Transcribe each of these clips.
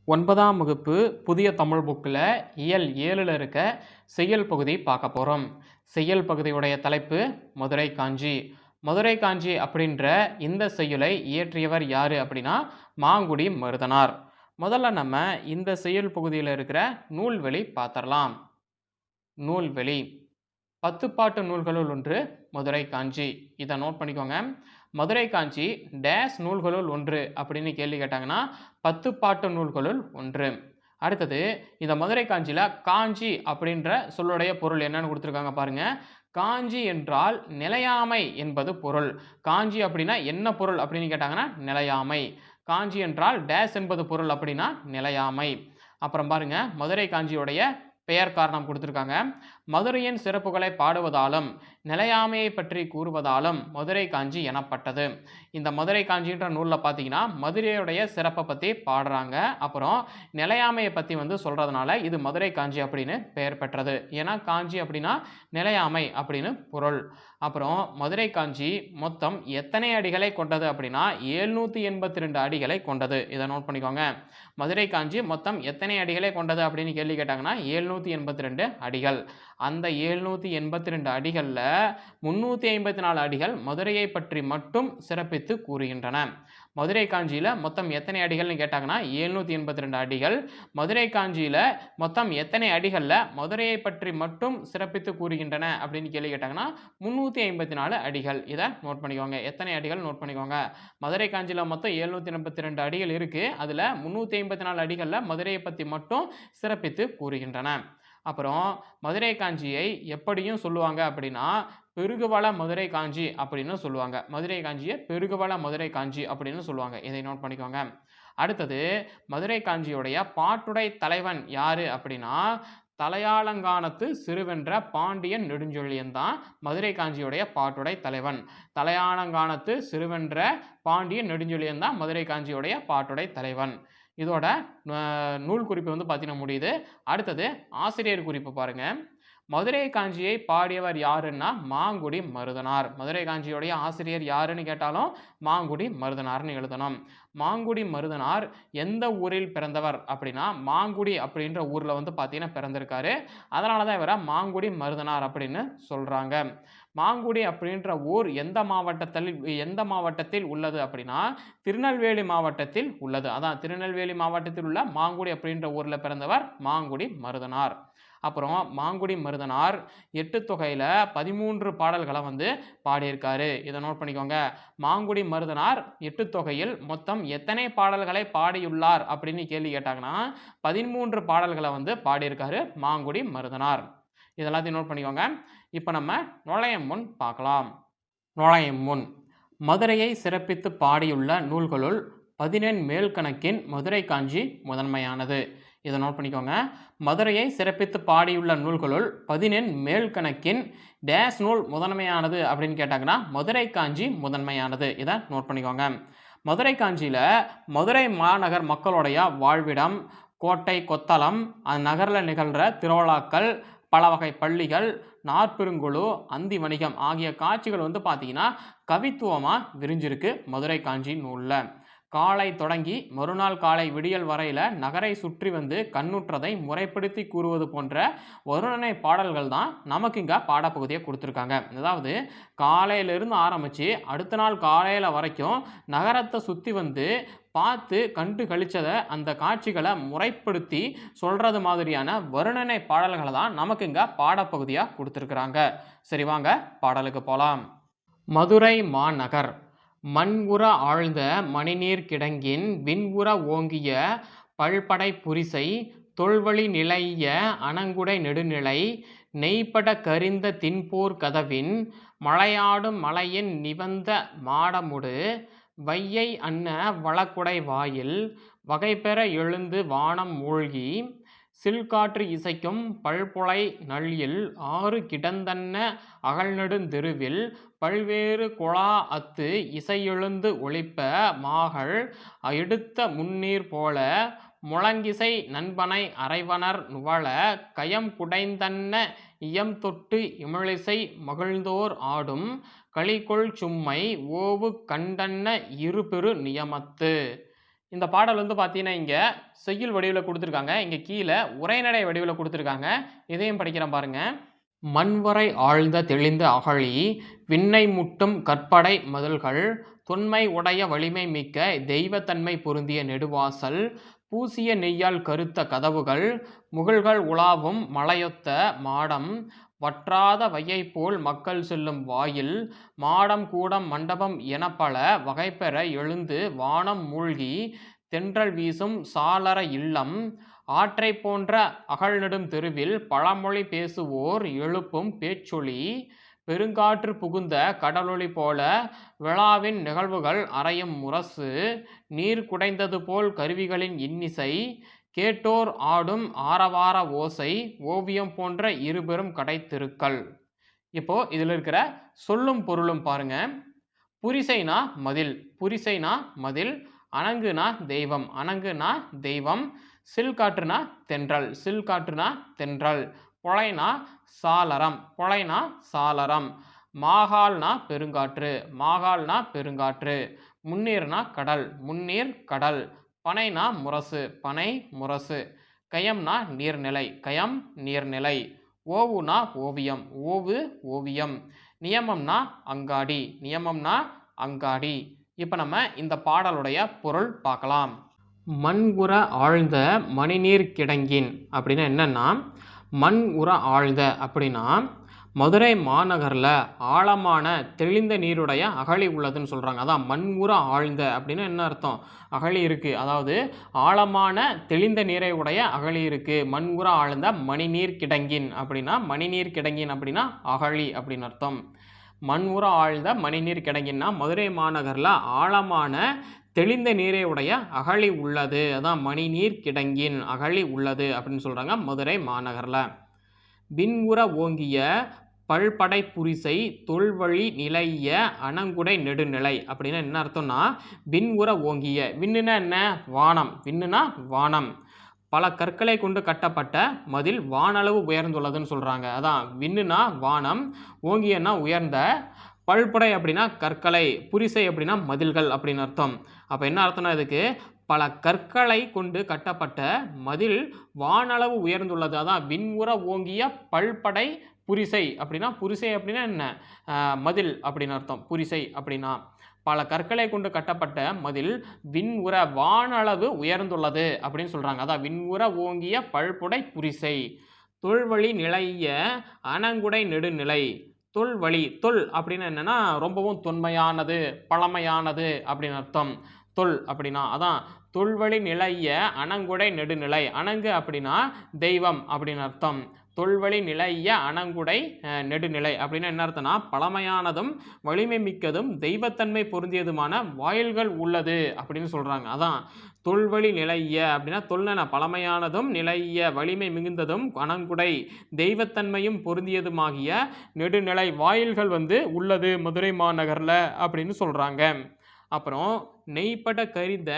9ஆம் வகுப்பு புதிய தமிழ் புக்கில் இயல் 7ல் இருக்க செய்யுள் பகுதி பார்க்க போகிறோம். செய்யுள் பகுதியுடைய தலைப்பு மதுரை காஞ்சி. மதுரை காஞ்சி அப்படின்ற இந்த செய்யுளை இயற்றியவர் யார் அப்படின்னா மாங்குடி மருதனார். முதல்ல நம்ம இந்த செய்யுள் பகுதியில் இருக்கிற நூல்வெளி பார்த்துடலாம். நூல்வெளி 10 பாட்டு நூல்களுள் ஒன்று மதுரை காஞ்சி. இதை நோட் பண்ணிக்கோங்க. மதுரை காஞ்சி டேஸ் நூல்களுள் ஒன்று அப்படின்னு கேள்வி கேட்டாங்கன்னா 10 பாட்டு நூல்களுள் ஒன்று. அடுத்தது இந்த மதுரை காஞ்சியில் காஞ்சி அப்படின்ற சொல்லுடைய பொருள் என்னன்னு கொடுத்துருக்காங்க பாருங்க. காஞ்சி என்றால் நிலையாமை என்பது பொருள். காஞ்சி அப்படின்னா என்ன பொருள் அப்படின்னு கேட்டாங்கன்னா நிலையாமை. காஞ்சி என்றால் டேஸ் என்பது பொருள் அப்படின்னா நிலையாமை. அப்புறம் பாருங்க மதுரை காஞ்சியுடைய பெயர் காரணம் கொடுத்துருக்காங்க. மதுரையின் சிறப்புகளை பாடுவதாலும் நிலையாமையை பற்றி கூறுவதாலும் மதுரை காஞ்சி எனப்பட்டது. இந்த மதுரை காஞ்சின்ற நூலில் பார்த்தீங்கன்னா மதுரையுடைய சிறப்பை பற்றி பாடுறாங்க. அப்புறம் நிலையாமையை பற்றி சொல்கிறதுனால இது மதுரை காஞ்சி அப்படின்னு பெயர் பெற்றது. ஏன்னா காஞ்சி அப்படின்னா நிலையாமை அப்படின்னு பொருள். அப்புறம் மதுரை காஞ்சி மொத்தம் எத்தனை அடிகளை கொண்டது அப்படின்னா 782 அடிகளை கொண்டது. இதை நோட் பண்ணிக்கோங்க. மதுரை காஞ்சி மொத்தம் எத்தனை அடிகளை கொண்டது அப்படின்னு கேள்வி கேட்டாங்கன்னா 782 அடிகள். அந்த 782 அடிகளில் 354 அடிகள் மதுரையை பற்றி மட்டும் சிறப்பித்து கூறுகின்றன. மதுரை காஞ்சியில் மொத்தம் எத்தனை அடிகள்னு கேட்டாங்கன்னா 782 அடிகள். மதுரை காஞ்சியில் மொத்தம் எத்தனை அடிகளில் மதுரையை பற்றி மட்டும் சிறப்பித்து கூறுகின்றன அப்படின்னு கேள்வி கேட்டாங்கன்னா 354 அடிகள். இதை நோட் பண்ணிக்கோங்க. எத்தனை அடிகள் நோட் பண்ணிக்கோங்க. மதுரை காஞ்சியில் மொத்தம் 782 அடிகள் இருக்குது. அதில் 354 அடிகளில் மதுரையை பற்றி மட்டும் சிறப்பித்து கூறுகின்றன. அப்புறம் மதுரை காஞ்சியை எப்படியும் சொல்லுவாங்க அப்படின்னா பெருகுவள மதுரை காஞ்சி அப்படின்னு சொல்லுவாங்க. மதுரை காஞ்சியை பெருகுவள மதுரை காஞ்சி அப்படின்னு சொல்லுவாங்க. இதை நோட் பண்ணிக்கோங்க. அடுத்தது மதுரை காஞ்சியுடைய பாட்டுடை தலைவன் யாரு அப்படின்னா தலையாலங்கானத்து சிறுவென்ற பாண்டியன் நெடுஞ்செழியன் தான் மதுரை காஞ்சியுடைய பாட்டுடை தலைவன். தலையாலங்கானத்து சிறுவென்ற பாண்டியன் நெடுஞ்செழியன் தான் மதுரை காஞ்சியுடைய பாட்டுடை தலைவன். இதோட நூல் குறிப்பு பார்த்தீங்கன்னா முடியுது. அடுத்தது ஆசிரியர் குறிப்பு பாருங்க. மதுரை காஞ்சியை பாடியவர் யாருன்னா மாங்குடி மருதனார். மதுரை காஞ்சியுடைய ஆசிரியர் யாருன்னு கேட்டாலும் மாங்குடி மருதனார்னு எழுதணும். மாங்குடி மருதனார் எந்த ஊரில் பிறந்தவர் அப்படின்னா மாங்குடி அப்படின்ற ஊரில் பார்த்தீங்கன்னா பிறந்திருக்காரு. அதனால தான் இவரை மாங்குடி மருதனார் அப்படின்னு சொல்கிறாங்க. மாங்குடி அப்படின்ற ஊர் எந்த மாவட்டத்தில் உள்ளது அப்படின்னா திருநெல்வேலி மாவட்டத்தில் உள்ளது. அதான் திருநெல்வேலி மாவட்டத்தில் உள்ள மாங்குடி அப்படின்ற ஊரில் பிறந்தவர் மாங்குடி மருதனார். அப்புறம் மாங்குடி மருதனார் 8 தொகையில் 13 பாடல்களை பாடியிருக்காரு. இதை நோட் பண்ணிக்கோங்க. மாங்குடி மருதனார் 8 தொகையில் மொத்தம் எத்தனை பாடல்களை பாடியுள்ளார் அப்படின்னு கேள்வி கேட்டாங்கன்னா 13 பாடல்களை பாடியிருக்காரு மாங்குடி மருதனார். இதெல்லாத்தையும் நோட் பண்ணிக்கோங்க. இப்போ நம்ம நுழையும் முன் பார்க்கலாம். நுழையும் முன் மதுரையை சிறப்பித்து பாடியுள்ள நூல்களுள் 14 மேல்கணக்கின் மதுரை காஞ்சி முதன்மையானது. இதை நோட் பண்ணிக்கோங்க. மதுரையை சிறப்பித்து பாடியுள்ள நூல்களுள் 14 மேல்கணக்கின் டேஸ் நூல் முதன்மையானது அப்படின்னு கேட்டாங்கன்னா மதுரை காஞ்சி முதன்மையானது. இதை நோட் பண்ணிக்கோங்க. மதுரை காஞ்சியில் மதுரை மாநகர் மக்களுடைய வாழ்விடம், கோட்டை கொத்தளம், அந்நகரில் நிகழ்கிற திருவிழாக்கள், பல வகை பள்ளிகள், நாற்பெருங்குழு, அந்தி வணிகம் ஆகிய காட்சிகள் பார்த்தீங்கன்னா கவித்துவமாக விரிஞ்சிருக்கு மதுரை காஞ்சி நூலில். காலை தொடங்கி மறுநாள் காலை விடியல் வரையில் நகரை சுற்றி கண்ணுற்றதை முறைப்படுத்தி கூறுவது போன்ற வருணனை பாடல்கள் தான் நமக்கு இங்கே பாடப்பகுதியை கொடுத்துருக்காங்க. அதாவது காலையிலிருந்து ஆரம்பித்து அடுத்த நாள் காலையில் வரைக்கும் நகரத்தை சுற்றி பார்த்து கண்டு கழிச்சதை அந்த காட்சிகளை முறைப்படுத்தி சொல்கிறது மாதிரியான வருணனை பாடல்களை தான் நமக்கு இங்கே பாடப்பகுதியாக கொடுத்துருக்குறாங்க. சரி வாங்க பாடலுக்கு போகலாம். மதுரை மாநகர் மண்உற ஆழ்ந்த மணிநீர் கிடங்கின் விண்உற ஓங்கிய பல்படை புரிசை தொல்வழி நிலைய அணங்குடை நெடுநிலை நெய்பட கரிந்த தின்போர் கதவின் மலையாடும் மலையின் நிவந்த மாடமுடு வையை அன்ன வளக்குடை வாயில் வகைபெற எழுந்து வானம் மூழ்கி சில்காற்று இசைக்கும் பல்புலை நள்ளில் ஆறு கிடந்தன்ன அகல்நெடுந்தெருவில் பல்வேறு குழா அத்து இசையெழுந்து ஒலிப்ப மாகள் எடுத்த முன்னீர் போல முழங்கிசை நண்பனை அரைவனர் நுவல கயம் குடைந்தன்ன இயம் தொட்டு இமிழிசை மகிழ்ந்தோர் ஆடும் களிகொள் சும்மை ஓவு கண்டன்ன இருபெரு நியமத்து. இந்த பாடல் வந்து பார்த்தீங்கன்னா, இங்க செய்யுள் வடிவில குடுத்துருக்காங்க. இங்க கீழ உரைநடை வடிவில குடுத்துருக்காங்க. இதையும் படிக்கிறேன் பாருங்க. மண்வரை ஆழ்ந்த தெளிந்த அகழி விண்ணை முட்டும் கற்படை மதில்கள் தொன்மை உடைய வலிமை மிக்க தெய்வத்தன்மை பொருந்திய நெடுவாசல் பூசிய நெய்யால் கருத்த கதவுகள் முகில்கள் உலாவும் மலையொத்த மாடம் வற்றாத வையை போல் மக்கள் செல்லும் வாயில் மாடம் கூடம் மண்டபம் என பல வகைப்பெற எழுந்து வானம் மூழ்கி தென்றல் வீசும் சாளர இல்லம் ஆற்றை போன்ற அகழ்நெடும் தெருவில் பழமொழி பேசுவோர் எழுப்பும் பேச்சொலி பெருங்காற்று புகுந்த கடலொளி போல விழாவின் நிகழ்வுகள் அறையும் முரசு நீர் குடைந்தது போல் கருவிகளின் இன்னிசை கேட்டோர் ஆடும் ஆரவார ஓசை ஓவியம் போன்ற இருபெரும் கடைத்தெருக்கள். இப்போ இதில் இருக்கிற சொல்லும் பொருளும் பாருங்க. புரிசைனா மதில், புரிசைனா மதில், அணங்குனா தெய்வம், அணங்குனா தெய்வம், சில்காற்றுனா தென்றல், சில்காற்றுனா தென்றல், பொழைனா சாளரம், பொழைனா சாளரம், மாகால்னா பெருங்காற்று, மாகால்னா பெருங்காற்று, முன்னீர்னா கடல், முன்னீர் கடல், பனைனா முரசு, பனை முரசு, கயம்னா நீர்நிலை, கயம் நீர்நிலை, ஓவுனா ஓவியம், ஓவு ஓவியம், நியமம்னா அங்காடி, நியமம்னா அங்காடி. இப்போ நம்ம இந்த பாடலுடைய பொருள் பார்க்கலாம். மண் உற ஆழ்ந்த மணிநீர் கிடங்கின் அப்படின்னா என்னன்னா, மண் உற ஆழ்ந்த அப்படின்னா மதுரை மாநகரில் ஆழமான தெளிந்த நீருடைய அகழி உள்ளதுன்னு சொல்கிறாங்க. அதான் மண் உற ஆழ்ந்த அப்படின்னா என்ன அர்த்தம்? அகழி இருக்குது, அதாவது ஆழமான தெளிந்த நீரை உடைய அகழி இருக்குது. மண் உற ஆழ்ந்த மணிநீர் கிடங்கின் அப்படின்னா மணிநீர் கிடங்கின் அப்படின்னா அகழி அப்படின்னு அர்த்தம். மண் உற ஆழ்ந்த மணிநீர் கிடங்கின்னா மதுரை மாநகரில் ஆழமான தெளிந்த நீரை உடைய அகழி உள்ளது, அதான் மணிநீர் கிடங்கின் அகழி உள்ளது அப்படின்னு சொல்கிறாங்க மதுரை மாநகரில். விண்உற ஓங்கிய பல்படை புரிசை தொல்வழி நிலைய அணங்குடை நெடுநிலை அப்படின்னா என்ன அர்த்தம்னா, விண்உற ஓங்கிய, விண்ணுனா என்ன? வானம், விண்ணுனா வானம், பல கற்களை கொண்டு கட்டப்பட்ட மதில் வானளவு உயர்ந்துள்ளதுன்னு சொல்கிறாங்க. அதான் விண்ணுனா வானம், ஓங்கியன்னா உயர்ந்த, பல்படை அப்படின்னா கற்களை, புரிசை அப்படின்னா மதில்கள் அப்படின்னு அர்த்தம். அப்போ என்ன அர்த்தம்னா, இதுக்கு பல கற்களை கொண்டு கட்டப்பட்ட மதில் வானளவு உயர்ந்துள்ளது. அதான் விண்உற ஓங்கிய பல்படை புரிசை அப்படின்னா, புரிசை அப்படின்னா என்ன? மதில் அப்படின்னு அர்த்தம். புரிசை அப்படின்னா பல கற்களை கொண்டு கட்டப்பட்ட மதில் விண்உற வானளவு உயர்ந்துள்ளது அப்படின்னு சொல்கிறாங்க. அதான் விண்உற ஓங்கிய பல்புடை புரிசை தொல்வழி நிலைய அணங்குடை நெடுநிலை. தொல்வழி, தொல் அப்படின்னு என்னன்னா ரொம்பவும் தொன்மையானது, பழமையானது அப்படின்னு அர்த்தம். தொல் அப்படின்னா அதான் தொல்வழி நிலைய அணங்குடை நெடுநிலை. அணங்கு அப்படின்னா தெய்வம் அப்படின்னு அர்த்தம். தொல்வழி நிலைய அணங்குடை நெடுநிலை அப்படின்னா என்ன அர்த்தம்னா, பழமையானதும் வலிமை மிக்கதும் தெய்வத்தன்மை பொருந்தியதுமான வாயில்கள் உள்ளது அப்படின்னு சொல்கிறாங்க. அதான் தொல்வழி நிலைய அப்படின்னா, தொல்ன பழமையானதும் நிலைய வலிமை மிகுந்ததும் அணங்குடை தெய்வத்தன்மையும் பொருந்தியதுமாகிய நெடுநிலை வாயில்கள் வந்து உள்ளது மதுரை மாநகரில் அப்படின்னு சொல்கிறாங்க. அப்புறம் நெய்ப்பட கரிந்த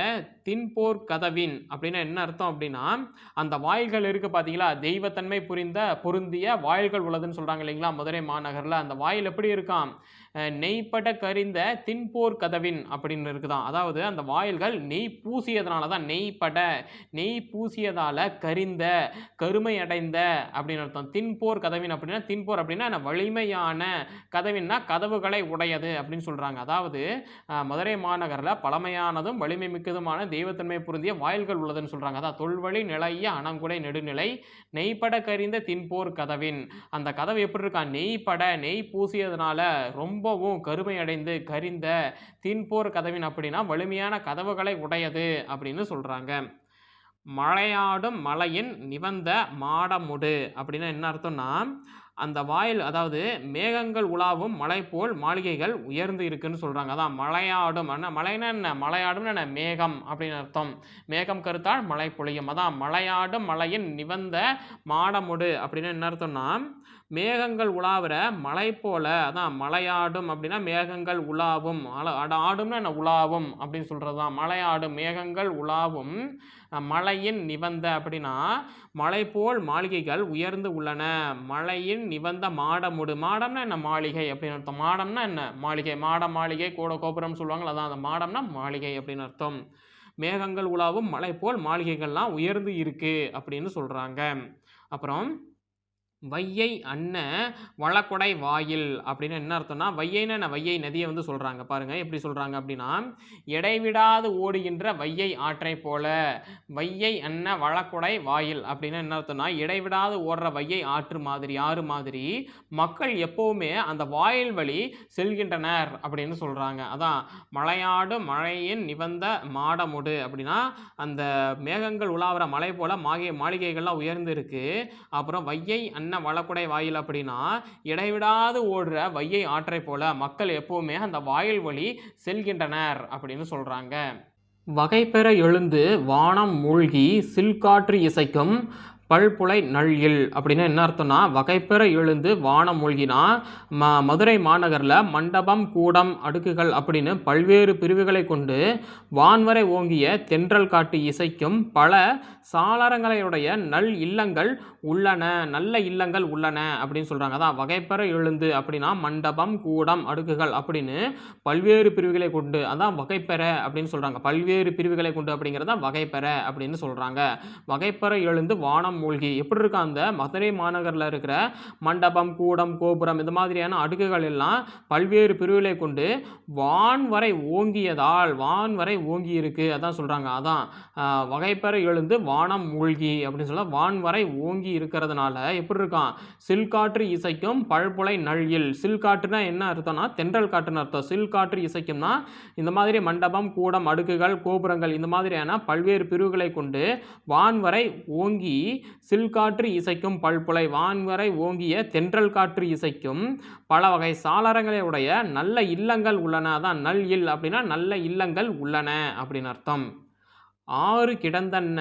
தின்போர் கதவின் அப்படின்னா என்ன அர்த்தம் அப்படின்னா, அந்த வாயில்கள் இருக்குது பார்த்தீங்களா, தெய்வத்தன்மை பொருந்திய வாயில்கள் உள்ளதுன்னு சொல்கிறாங்க இல்லைங்களா மதுரை மாநகரில். அந்த வாயில் எப்படி இருக்காம்? நெய்ப்பட கரிந்த தின்போர் கதவின் அப்படின்னு இருக்குதான். அதாவது அந்த வாயில்கள் நெய் பூசியதுனால தான், நெய்ப்பட நெய் பூசியதால் கரிந்த கருமை அடைந்த அப்படின்னு அர்த்தம். தின்போர் கதவின் அப்படின்னா, தின்போர் அப்படின்னா வலிமையான, கதவின்னா கதவுகளை உடையது அப்படின்னு சொல்கிறாங்க. அதாவது மதுரை மாநகரில் பழமையானதும் வலிமை மிக்கதுமான தெய்வத்தன்மை பொருந்திய வாயில்கள் உள்ளதுன்னு சொல்கிறாங்க. அதான் தொல்வழி நிலைய அணங்குடை நெடுநிலை நெய்ப்பட கரிந்த தின்போர் கதவின். அந்த கதவு எப்படி இருக்கா? நெய்ப்பட, நெய் பூசியதுனால ரொம்பவும் கருமை அடைந்து கரிந்த, தின்போர் கதவின் அப்படின்னா வலிமையான கதவுகளை உடையது அப்படின்னு சொல்கிறாங்க. மழையாடும் மலையின் நிவந்த மாடமுடு அப்படின்னா என்ன அர்த்தம்னா, அந்த வாயில், அதாவது மேகங்கள் உலாவும் மலை போல் மாளிகைகள் உயர்ந்து இருக்குன்னு சொல்கிறாங்க. அதான் மழையாடும், மழைனா என்ன? மழையாடும் என்ன? மேகம் அப்படின்னு அர்த்தம். மேகம் கருத்தால் மழை பொழியும். அதான் மழையாடும் மலையின் நிவந்த மாடமுடு அப்படின்னு என்ன அர்த்தம்னா, மேகங்கள் உலாவுற மலை போல, அதான் மலையாடும் அப்படின்னா மேகங்கள் உலாவும், ஆடும்னா என்ன? உலாவும் அப்படின்னு சொல்கிறது தான். மலையாடும் மேகங்கள் உலாவும் மலையின் நிவந்த அப்படின்னா மலை போல் மாளிகைகள் உயர்ந்து உள்ளன. மலையின் நிவந்த மாடமுடு, மாடம்னா என்ன? மாளிகை அப்படின்னு அர்த்தம். மாடம்னா என்ன? மாளிகை, மாடம் மாளிகை கூட கோபுரம் சொல்லுவாங்க, அதான் அந்த மாடம்னா மாளிகை அப்படின்னு அர்த்தம். மேகங்கள் உலாவும் மலை போல் மாளிகைகள்லாம் உயர்ந்து இருக்கு அப்படின்னு சொல்கிறாங்க. அப்புறம் வையை அன்ன வளக்கொடை வாயில் அப்படின்னு என்ன அர்த்தம்னா, வையைன்னு வையை நதியை வந்து சொல்கிறாங்க. பாருங்கள் எப்படி சொல்கிறாங்க அப்படின்னா, இடைவிடாது ஓடுகின்ற வையை ஆற்றை போல வையை அன்ன வளக்கொடை வாயில் அப்படின்னு என்ன அர்த்தம்னா, இடைவிடாது ஓடுற வையை ஆற்று மாதிரி ஆறு மாதிரி மக்கள் எப்போவுமே அந்த வாயில் வழி செல்கின்றனர் அப்படின்னு சொல்கிறாங்க. அதான் மலையாடு மழையின் நிவந்த மாடமுடு அப்படின்னா, அந்த மேகங்கள் உலாவுற மலை போல மாளிகைகள்லாம் உயர்ந்து இருக்கு. அப்புறம் வையை அன்ன வளக்குடை வாயில் அப்படின்னா, இடைவிடாது ஓடுற வையை ஆற்றை போல மக்கள் எப்பவுமே அந்த வாயில் வழி செல்கின்றனர் அப்படின்னு சொல்றாங்க. வகைபெற எழுந்து வானம் மூழ்கி சில்காற்று இசைக்கும் பல்புலை நல்இல் அப்படின்னா என்ன அர்த்தம்னா, வகைப்பெற எழுந்து வானம் மூழ்கினா மதுரை மாநகரில் மண்டபம் கூடம் அடுக்குகள் அப்படின்னு பல்வேறு பிரிவுகளை கொண்டு வான்வரை ஓங்கிய தென்றல் காட்டு இசைக்கும் பல சாளரங்களையுடைய நல் இல்லங்கள் உள்ளன, நல்ல இல்லங்கள் உள்ளன அப்படின்னு சொல்கிறாங்க. அதான் வகைப்பெற எழுந்து அப்படின்னா மண்டபம் கூடம் அடுக்குகள் அப்படின்னு பல்வேறு பிரிவுகளை கொண்டு, அதான் வகைப்பெற அப்படின்னு சொல்கிறாங்க. பல்வேறு பிரிவுகளை கொண்டு அப்படிங்கிறத வகைப்பெற அப்படின்னு சொல்கிறாங்க. வகைப்பெற எழுந்து வானம் மூழ்கி எப்படி இருக்கா, அந்த மதுரை மாநகரில் இருக்கிற மண்டபம் கூடம் கோபுரம் இந்த மாதிரியான அடுக்குகள் எல்லாம் பல்வேறு பிரிவுகளை கொண்டு வான் வரை ஓங்கியதால் வான் வரை ஓங்கி இருக்கு அதான் சொல்கிறாங்க. அதான் வகைப்பெற எழுந்து வானம் மூழ்கி அப்படின்னு சொல்ல வான் வரை ஓங்கி இருக்கிறதுனால எப்படி இருக்கான், சில்காற்று இசைக்கும் பல்புலை நல்இல். சில்காற்றுனா என்ன அர்த்தம்னா தென்றல் காற்றுன்னு அர்த்தம். சில்காற்று இசைக்கும்னா இந்த மாதிரி மண்டபம் கூடம் அடுக்குகள் கோபுரங்கள் இந்த மாதிரியான பல்வேறு பிரிவுகளை கொண்டு வான் வரை ஓங்கி சில்காற்று இசைக்கும் பல்புலை வான்வரை ஓங்கிய தென்றல் காற்று இசைக்கும் பல வகை சாளரங்களை உடைய நல்ல இல்லங்கள் உள்ளன. அதான் நல்இல் அப்படின்னா நல்ல இல்லங்கள் உள்ளன அப்படின்னு அர்த்தம். ஆறு கிடந்தன்ன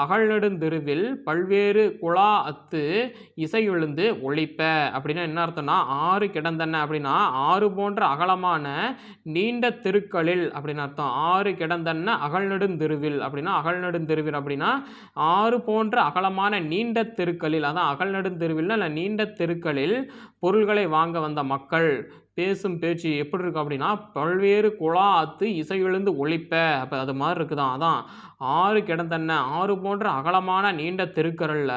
அகழ்நெடுந்தெருவில் பல்வேறு குழா அத்து இசையெழுந்து ஒழிப்ப அப்படின்னா என்ன அர்த்தம்னா, ஆறு கிடந்தன்ன அப்படின்னா ஆறு போன்ற அகலமான நீண்ட தெருக்களில் அப்படின்னு அர்த்தம். ஆறு கிடந்தன்ன அகழ்நெடுந்தெருவில் அப்படின்னா அகழ்நெடுந்தெருவில் அப்படின்னா ஆறு போன்ற அகலமான நீண்ட தெருக்களில், அதான் அகழ்நெடுந்தெருவில் இல்லை நீண்ட தெருக்களில் பொருள்களை வாங்க வந்த மக்கள் பேசும் பேச்சு எப்படி இருக்கு அப்படின்னா பல்வேறு குழா அத்து இசையெழுந்து ஒழிப்ப அப்போ அது மாதிரி இருக்குதான். அதான் ஆறு கிடந்தன்ன ஆறு போன்ற அகலமான நீண்ட தெருக்கரில்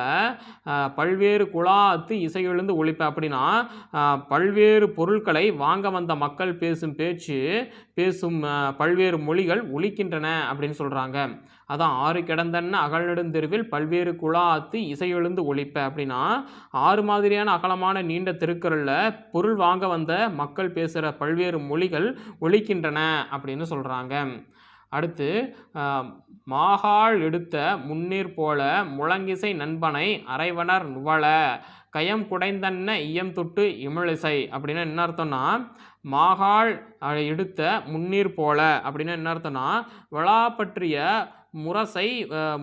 பல்வேறு குழா அத்து இசையெழுந்து ஒழிப்ப அப்படின்னா பல்வேறு பொருட்களை வாங்க வந்த மக்கள் பேசும் பேச்சு பேசும் பல்வேறு மொழிகள் ஒலிக்கின்றன அப்படின்னு சொல்கிறாங்க. அதான் ஆறு கிடந்தன்ன அகழ்நெடுந்தெருவில் பல்வேறு குழா அத்து இசையெழுந்து ஒழிப்ப அப்படின்னா ஆறு மாதிரியான அகலமான நீண்ட தெருக்கரில் பொருள் வாங்க வந்த மக்கள் பேசுகிற பல்வேறு மொழிகள் ஒலிக்கின்றன அப்படின்னு சொல்கிறாங்க. அடுத்து மாகாள் எடுத்த முன்னீர் போல முழங்கிசை நண்பனை அரைவனர் நுவல கயம் குடைந்தன்ன ஈயம் தொட்டு இமிழிசை அப்படின்னா என்ன அர்த்தம்னா, மாகாள் எடுத்த முன்னீர் போல அப்படின்னா என்ன அர்த்தம்னா, விழா பற்றிய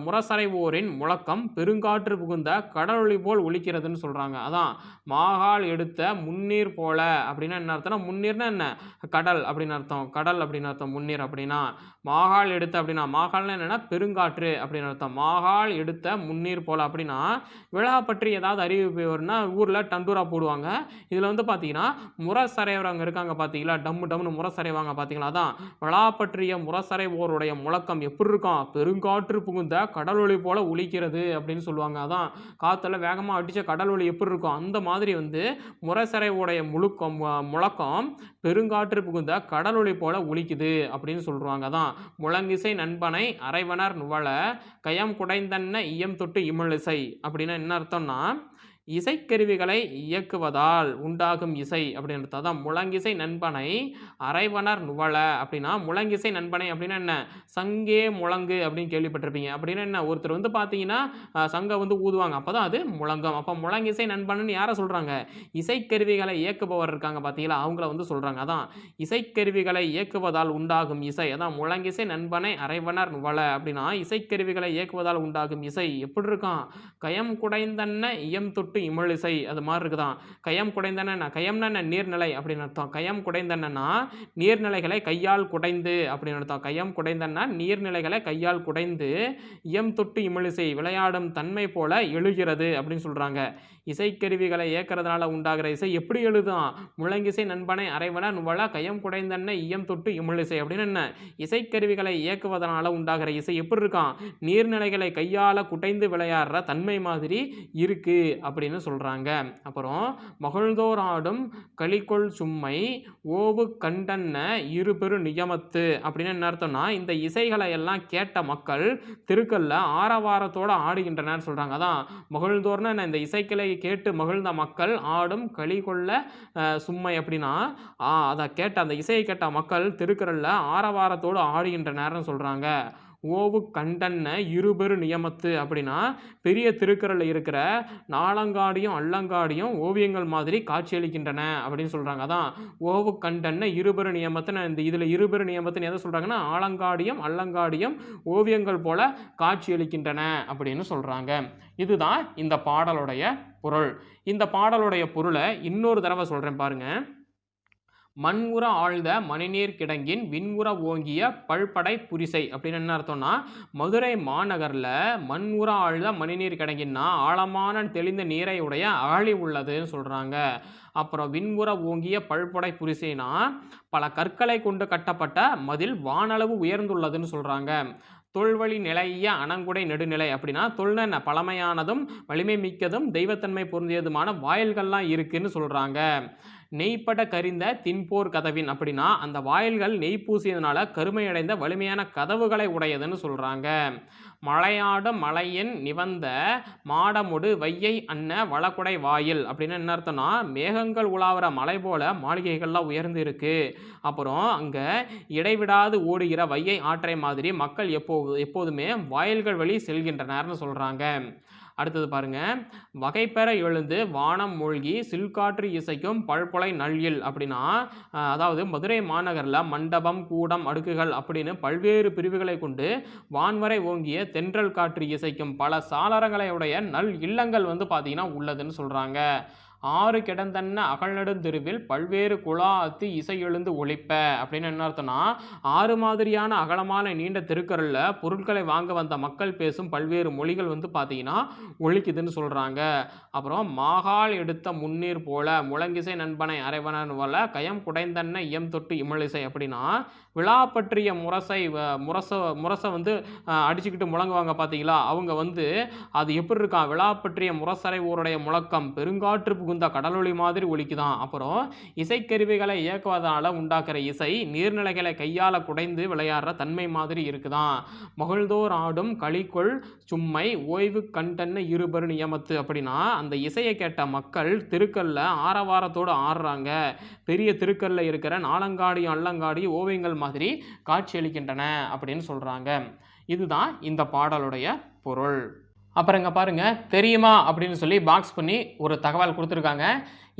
முரசறைவோரின் முழக்கம் பெருங்காற்று புகுந்த கடலொளி போல் ஒலிக்கிறதுன்னு சொல்கிறாங்க. அதான் மாகாள் எடுத்த முன்னீர் போல அப்படின்னா என்ன அர்த்தம்னா, முன்னீர்னா என்ன கடல் அப்படின்னு அர்த்தம். கடல் அப்படின்னு அர்த்தம் முன்னீர் அப்படின்னா. மாகாள் எடுத்த அப்படின்னா மாகாள்னா என்னென்னா பெருங்காற்று அப்படின்னு அர்த்தம். மாகாள் எடுத்த முன்னீர் போல அப்படின்னா விழா பற்றி ஏதாவது அறிவிப்பு வரும்னா ஊரில் டண்டூரா போடுவாங்க. இதில் வந்து பார்த்தீங்கன்னா முரசறைவரவங்க இருக்காங்க பார்த்தீங்களா, டம்மு டம்னு முரசறைவாங்க பார்த்தீங்களா, அதான் விழா பற்றிய முரசறைவோருடைய முழக்கம் எப்படி இருக்கும், பெருங்காற்று புகுந்த கடலொளி போல ஒலிக்கிறது அப்படின்னு சொல்லுவாங்க. அதான் காற்றுல வேகமாக அடித்த கடலொளி எப்படி இருக்கும் அந்த மாதிரி வந்து முரசறைவுடைய முழக்கம் பெருங்காற்று புகுந்த கடலொளி போல ஒலிக்குது அப்படின்னு சொல்லுவாங்க. அதான் முழங்கிசை நண்பனை அரைவனர் நுவல கயம் குடைந்தன்ன ஈயம் தொட்டு இமிழிசை அப்படின்னா என்ன அர்த்தம்னா, இசைக்கருவிகளை இயக்குவதால் உண்டாகும் இசை அப்படின்னு அதான் முழங்கிசை நண்பனை அரைவனர் நுவல அப்படின்னா முழங்கிசை நண்பனை அப்படின்னா என்ன, சங்கே முழங்கு அப்படின்னு கேள்விப்பட்டிருப்பீங்க. அப்படின்னா என்ன, ஒருத்தர் வந்து பார்த்தீங்கன்னா சங்கை வந்து ஊதுவாங்க அப்போ தான் அது முழங்கம். அப்போ முழங்கிசை நண்பன்னு யாரை சொல்கிறாங்க, இசைக்கருவிகளை இயக்குபவர் இருக்காங்க பார்த்தீங்களா அவங்கள வந்து சொல்கிறாங்க. அதான் இசைக்கருவிகளை இயக்குவதால் உண்டாகும் இசை, அதான் முழங்கிசை நண்பனை அரைவனர் நுவல அப்படின்னா இசைக்கருவிகளை இயக்குவதால் உண்டாகும் இசை எப்படி இருக்கான், கயம் குடைந்தன்ன ஈயம் தொட்டு தொட்டு இமிழிசை அது மாதிரி இருக்குதான். கயம் குடைந்தன, கயம்னா நீர்நிலை அப்படின்னு அர்த்தம். கயம் குடைந்தனா நீர்நிலைகளை கையால் குடைந்து அப்படின்னு அர்த்தம். கயம் குடைந்தனா நீர்நிலைகளை கையால் குடைந்து இயம் தொட்டு இமிழிசை விளையாடும் தன்மை போல எழுகிறது அப்படின்னு சொல்றாங்க. இசைக்கருவிகளை இயக்கிறதுனால உண்டாகிற இசை எப்படி எழுதும்? முழங்கிசை நண்பனை அரைவன நுவல கயம் குடைந்தன்ன இயம் தொட்டு இமிழிசை அப்படின்னு என்ன? இசைக்கருவிகளை இயக்குவதனால உண்டாகிற இசை எப்படி இருக்கான்? நீர்நிலைகளை கையால் குடைந்து விளையாடுற தன்மை மாதிரி இருக்கு அப்படின்னு சொல்றாங்க. அப்புறம் மகிழ்ந்தோர் ஆடும் களிக்கொள் சும்மை ஓவு கண்டன்ன இருபெரு நியமத்து அப்படின்னு என்ன அர்த்தம்னா, இந்த இசைகளை எல்லாம் கேட்ட மக்கள் திருக்கல்ல ஆரவாரத்தோட ஆடுகின்றனர் சொல்றாங்க. அதான் மகிழ்ந்தோர்னா இந்த இசைக்கலை கேட்டு மகிழ்ந்த மக்கள் ஆடும் களி கொள்ள சும்மை அப்படின்னா அதை கேட்ட அந்த இசையை கேட்ட மக்கள் திருக்குறள்ல ஆரவாரத்தோடு ஆடுகின்றனர்னு சொல்றாங்க. ஓவு கண்டன்ன இருபெரு நியமத்து அப்படின்னா பெரிய திருக்குறளில் இருக்கிற நாளங்காடியும் அல்லங்காடியும் ஓவியங்கள் மாதிரி காட்சியளிக்கின்றன அப்படின்னு சொல்றாங்க. அதான் ஓவு கண்டன்ன இருபெரு நியமத்து. இந்த இதில் இருபெரு நியமத்துன்னு எதை சொல்றாங்கன்னா, ஆலங்காடியும் அல்லங்காடியும் ஓவியங்கள் போல காட்சியளிக்கின்றன அப்படின்னு சொல்றாங்க. இதுதான் இந்த பாடலுடைய பொருள். இந்த பாடலுடைய பொருளை இன்னொரு தடவை சொல்றேன் பாருங்க. மண்உற ஆழ்ந்த மணிநீர் கிடங்கின் விண்உற ஓங்கிய பல்படை புரிசை அப்படின்னு என்ன அர்த்தம்னா, மதுரை மாநகரில் மண்உற ஆழ்ந்த மணிநீர் கிடங்கின்னா ஆழமான தெளிந்த நீரை உடைய அகழி உள்ளதுன்னு சொல்கிறாங்க. அப்புறம் விண்உற ஓங்கிய பல்படை புரிசைனா பல கற்களை கொண்டு கட்டப்பட்ட மதில் வானளவு உயர்ந்துள்ளதுன்னு சொல்கிறாங்க. தொல்வழி நிலைய அணங்குடை நெடுநிலை அப்படின்னா தொல்ன பழமையானதும் வலிமை மிக்கதும் தெய்வத்தன்மை பொருந்தியதுமான வாயில்கள்லாம் இருக்குன்னு சொல்கிறாங்க. நெய்ப்பட கரிந்த தின்போர் கதவின் அப்படின்னா அந்த வாயில்கள் நெய் பூசியதுனால கருமையடைந்த வலிமையான கதவுகளை உடையதுன்னு சொல்கிறாங்க. மலையாடும் மலையின் நிவந்த மாடமுடு வையை அன்ன வளக்குடை வாயில் அப்படின்னு என்ன அர்த்தம்னா, மேகங்கள் உலாவுற மலை போல மாளிகைகள்லாம் உயர்ந்து இருக்கு. அப்புறம் அங்கே இடைவிடாது ஓடுகிற வையை ஆற்றை மாதிரி மக்கள் எப்போதுமே வாயில்கள் வழி செல்கின்றனர்னு சொல்கிறாங்க. அடுத்தது பாருங்க. வகைப்பெற எழுந்து வானம் மூழ்கி சில்காற்று இசைக்கும் பல்பொலை நல்கில் அப்படின்னா அதாவது மதுரை மாநகரில் மண்டபம் கூடம் அடுக்குகள் அப்படின்னு பல்வேறு பிரிவுகளை கொண்டு வான்வரை ஓங்கிய தென்றல் காற்று இசைக்கும் பல சாளரங்களை உடைய நல் இல்லங்கள் பார்த்தீங்கன்னா உள்ளதுன்னு சொல்கிறாங்க. ஆறு கிடந்தன்ன அகழ்நெடுந்தெருவில் பல்வேறு குழா அத்து இசை எழுந்து ஒழிப்ப அப்படின்னு என்ன அர்த்தம்னா, ஆறு மாதிரியான அகலமான நீண்ட தெருக்கரில் பொருட்களை வாங்க வந்த மக்கள் பேசும் பல்வேறு மொழிகள் பார்த்தீங்கன்னா ஒழிக்குதுன்னு சொல்கிறாங்க. அப்புறம் மாகால் எடுத்த முன்னீர் போல முழங்கிசை நண்பனை அரைவனன் வல கயம் குடைந்தன்ன இயம் தொட்டு இமிழிசை அப்படின்னா விழா பற்றிய முரசை அடிச்சுக்கிட்டு முழங்குவாங்க பார்த்தீங்களா, அவங்க அது எப்படி இருக்கான், விழா பற்றிய முரசரை ஊருடைய முழக்கம் பெருங்காற்று புகுந்த கடலொளி மாதிரி ஒலிக்குதான். அப்புறம் இசைக்கருவிகளை இயக்குவதனால உண்டாக்குற இசை நீர்நிலைகளை கையால குடைந்து விளையாடுற தன்மை மாதிரி இருக்குதான். மகிழ்ந்தோர் ஆடும் களிக்கொள் சும்மை ஓய்வு கண்டன்ன இருபெரு நியமத்து அப்படின்னா அந்த இசையை கேட்ட மக்கள் திருக்கல்ல ஆரவாரத்தோடு ஆடுறாங்க. பெரிய திருக்கல்ல இருக்கிற நாளங்காடியும் அல்லங்காடியும் ஓவியங்கள் மாதிரி காட்சியளிக்கின்றன அப்படின்னு சொல்றாங்க. இதுதான் இந்த பாடலுடைய பொருள். அப்புறம் இங்கே பாருங்கள், தெரியுமா அப்படின்னு சொல்லி பாக்ஸ் பண்ணி ஒரு தகவல் கொடுத்துருக்காங்க.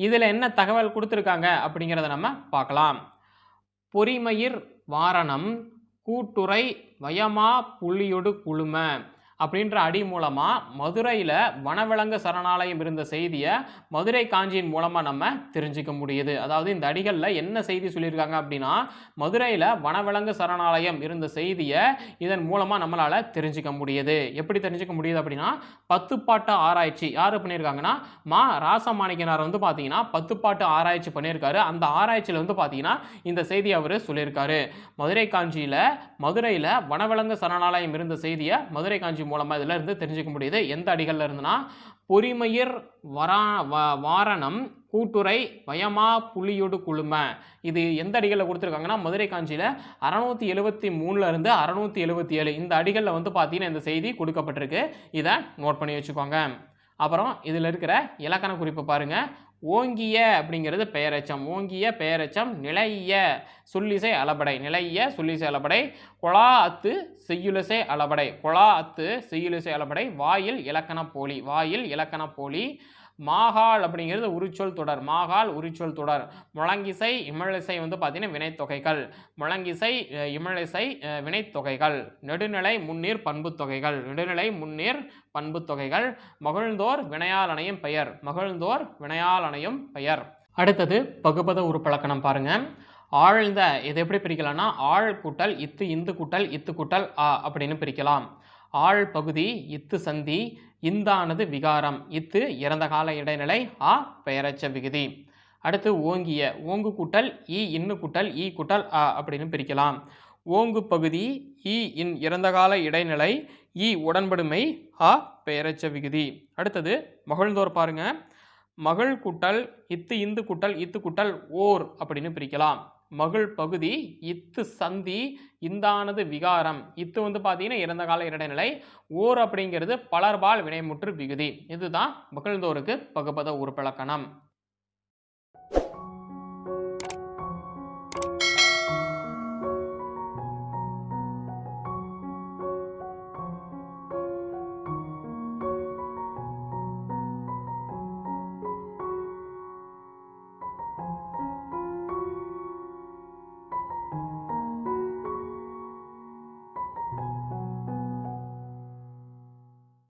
இதில் என்ன தகவல் கொடுத்துருக்காங்க அப்படிங்கிறத நம்ம பார்க்கலாம். பொறிமயிர் வாரணம் கூட்டுரை வயமா புள்ளியொடு குழும அப்படின்ற அடி மூலமாக மதுரையில் வனவிலங்கு சரணாலயம் இருந்த செய்தியை மதுரை காஞ்சியின் மூலமாக நம்ம தெரிஞ்சுக்க முடியுது. அதாவது இந்த அடிகளில் என்ன செய்தி சொல்லியிருக்காங்க அப்படின்னா, மதுரையில் வனவிலங்கு சரணாலயம் இருந்த செய்தியை இதன் மூலமாக நம்மளால் தெரிஞ்சுக்க முடியுது. எப்படி தெரிஞ்சுக்க முடியுது அப்படின்னா, 10 பாட்டு ஆராய்ச்சி யார் பண்ணியிருக்காங்கன்னா மா ராசமாணிக்கனார் பார்த்தீங்கன்னா 10 பாட்டு ஆராய்ச்சி பண்ணியிருக்காரு. அந்த ஆராய்ச்சியில் பார்த்தீங்கன்னா இந்த செய்தியை அவர் சொல்லியிருக்காரு. மதுரையில் வனவிலங்கு சரணாலயம் இருந்த செய்தியை மதுரை காஞ்சி மூலமாக இதில் இருந்து தெரிஞ்சுக்க முடியுது. எந்த அடிகளில் இருந்துன்னா, பொறிமயிர் வாரணம் கூட்டுரை வயமா புலியொடு குழும. இது எந்த அடிகளில் கொடுத்துருக்காங்கன்னா மதுரை காஞ்சியில் 673 இருந்து 677 இந்த அடிகளில் பார்த்தீங்கன்னா இந்த செய்தி கொடுக்கப்பட்டிருக்கு. இதை நோட் பண்ணி வச்சுக்கோங்க. அப்புறம் இதில் இருக்கிற இலக்கண குறிப்பு பாருங்க. ஓங்கிய அப்படிங்கிறது பெயரெச்சம். ஓங்கிய பெயரெச்சம். நிலைய சொல்லிசை அளபடை. நிலைய சொல்லிசை அளபடை. கொலா அத்து செய்யுளிசை அளபடை. கொலா அத்து செய்யுளிசை அளபடை. வாயில் இலக்கண போலி. வாயில் இலக்கண போலி. மாகால் அப்படிங்கிறது உரிச்சொல் தொடர். மாகால் உரிச்சொல் தொடர். முழங்கிசை இமிழிசை வந்து பார்த்தீங்கன்னா வினைத்தொகைகள். முழங்கிசை இமிழிசை வினைத்தொகைகள். நெடுநிலை முன்னீர் பண்புத்தொகைகள். நெடுநிலை முன்னீர் பண்புத்தொகைகள். மகிழ்ந்தோர் வினையால் அணையும் பெயர். மகிழ்ந்தோர் வினையால் அணையும் பெயர். அடுத்தது பகுபத உருப்பலக்கணம் பாருங்க. ஆழ்ந்த இது எப்படி பிரிக்கலாம்னா ஆழ் கூட்டல் இத்து இந்து கூட்டல் இத்து கூட்டல் ஆ அப்படின்னு பிரிக்கலாம். ஆழ் பகுதி இத்து சந்தி இந்தானது விகாரம் இத்து இறந்த கால இடைநிலை ஆ பெயரச்ச விகுதி. அடுத்து ஓங்கிய ஓங்கு கூட்டல் இ இன்னு கூட்டல் ஈ கூட்டல் ஆ அப்படின்னு பிரிக்கலாம். ஓங்கு பகுதி இ இன் இறந்த கால இடைநிலை ஈ உடன்படுமை ஆ பெயரச்ச விகுதி. அடுத்தது மகிழ்ந்தோர் பாருங்க. மகள் கூட்டல் இத்து இந்து கூட்டல் இத்து கூட்டல் ஓர் அப்படின்னு பிரிக்கலாம். மகள் பகுதி இத்து சந்தி இந்தானது விகாரம் இத்து வந்து பார்த்தீங்கன்னா இறந்த கால இடைநிலை ஓர் அப்படிங்கிறது பலர்பால் வினைமுற்று விகுதி. இதுதான் மகிழ்ந்தோருக்கு பகுபத உருப்பலக்கணம்.